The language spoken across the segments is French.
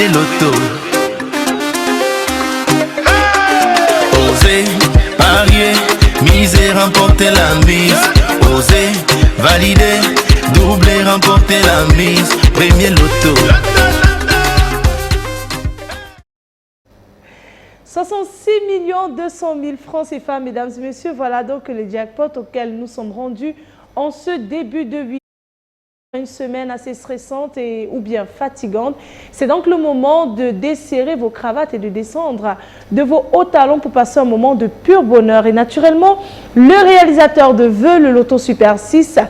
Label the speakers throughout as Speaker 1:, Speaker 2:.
Speaker 1: premier loto. Osez, parier, miser, remporter la mise. Osez, valider, doubler, remporter la mise. Premier loto.
Speaker 2: 66 200 000 francs CFA, mesdames et messieurs. Voilà donc le jackpot auquel nous sommes rendus en ce début de week-end. Une semaine assez stressante ou bien fatigante. C'est donc le moment de desserrer vos cravates et de descendre de vos hauts talons pour passer un moment de pur bonheur. Et naturellement, le réalisateur de vœux, le Loto Super 6,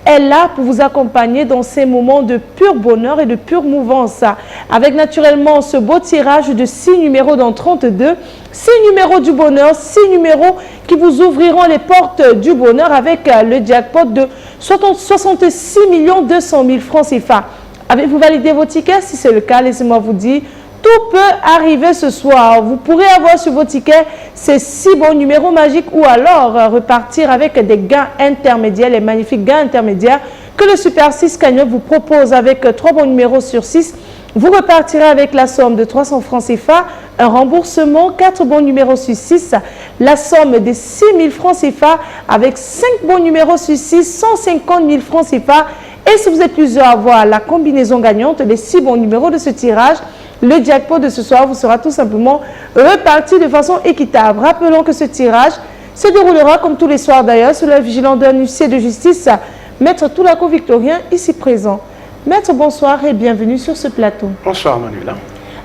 Speaker 2: est là pour vous accompagner dans ces moments de pur bonheur et de pure mouvance. Avec naturellement ce beau tirage de 6 numéros dans 32, 6 numéros du bonheur, 6 numéros qui vous ouvriront les portes du bonheur avec le jackpot de 66 200 000 francs CFA. Avez-vous validé vos tickets? Si c'est le cas, laissez-moi vous dire, tout peut arriver ce soir. Vous pourrez avoir sur vos tickets ces 6 bons numéros magiques ou alors repartir avec des gains intermédiaires, les magnifiques gains intermédiaires que le Super 6 Cagnotte vous propose avec 3 bons numéros sur 6. Vous repartirez avec la somme de 300 francs CFA, un remboursement, 4 bons numéros sur 6, la somme de 6 000 francs CFA avec 5 bons numéros sur 6, 150 000 francs CFA. Et si vous êtes plusieurs à voir la combinaison gagnante des 6 bons numéros de ce tirage, le jackpot de ce soir vous sera tout simplement reparti de façon équitable. Rappelons que ce tirage se déroulera comme tous les soirs d'ailleurs sous la vigilance d'un huissier de justice, Maître Toulako Victorien, ici présent. Maître, bonsoir et bienvenue sur ce plateau.
Speaker 3: Bonsoir Manuela.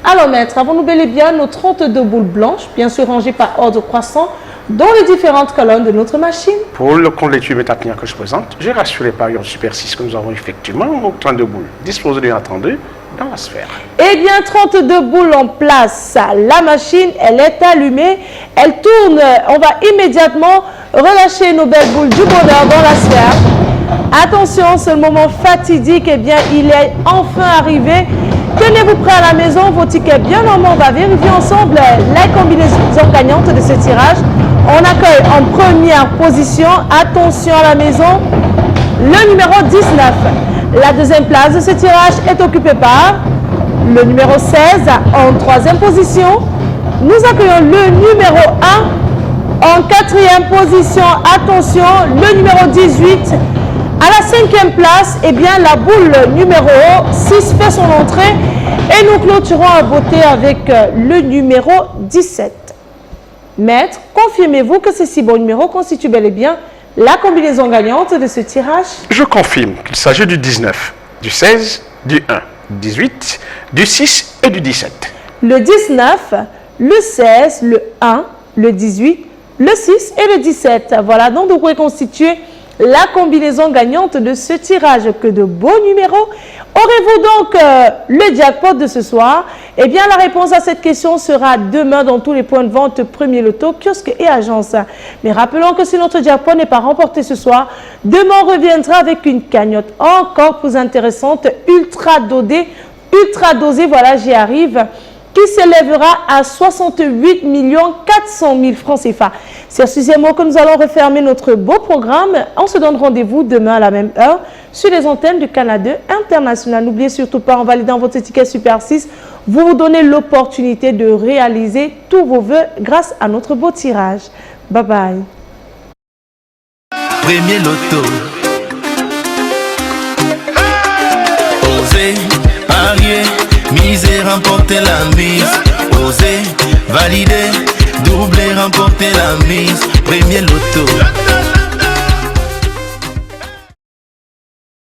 Speaker 2: Alors maître, avons-nous bel et bien nos 32 boules blanches, bien sûr rangées par ordre croissant, dans les différentes colonnes de notre machine?
Speaker 3: Pour le compte lecture métatinière que je présente, j'ai rassuré par une Super 6 que nous avons effectivement 32 boules disposées de 32 dans la sphère.
Speaker 2: Eh bien, 32 boules en place. La machine, elle est allumée, elle tourne. On va immédiatement relâcher nos belles boules du bonheur dans la sphère. Attention, ce moment fatidique, eh bien, il est enfin arrivé. Tenez-vous prêts à la maison, vos tickets bien en main. On va vérifier ensemble les combinaisons gagnantes de ce tirage. On accueille en première position, attention à la maison, le numéro 19. La deuxième place de ce tirage est occupée par le numéro 16 en troisième position. Nous accueillons le numéro 1 en quatrième position. Attention, le numéro 18. À la cinquième place, eh bien, la boule numéro 6 fait son entrée et nous clôturons à beauté avec le numéro 17. Maître, confirmez-vous que ces 6 bons numéros constituent bel et bien la combinaison gagnante de ce tirage?
Speaker 3: Je confirme qu'il s'agit du 19, du 16, du 1, du 18, du 6 et du 17.
Speaker 2: Le 19, le 16, le 1, le 18, le 6 et le 17. Voilà donc de quoi constituer la combinaison gagnante de ce tirage. Que de beaux numéros. Aurez-vous donc le jackpot de ce soir? Eh bien, la réponse à cette question sera demain dans tous les points de vente Premier Loto, kiosque et agence. Mais rappelons que si notre jackpot n'est pas remporté ce soir, demain on reviendra avec une cagnotte encore plus intéressante, ultra dosée, voilà, j'y arrive, qui s'élèvera à 68 400 000 francs CFA. C'est sur ces mots que nous allons refermer notre beau programme. On se donne rendez-vous demain à la même heure sur les antennes du Canada International. N'oubliez surtout pas, en validant votre ticket Super 6, vous vous donnez l'opportunité de réaliser tous vos vœux grâce à notre beau tirage. Bye bye.
Speaker 1: Premier loto. Osez, parier, miser, remporter la mise. Osez, valider, doubler, remporter la mise. Premier loto.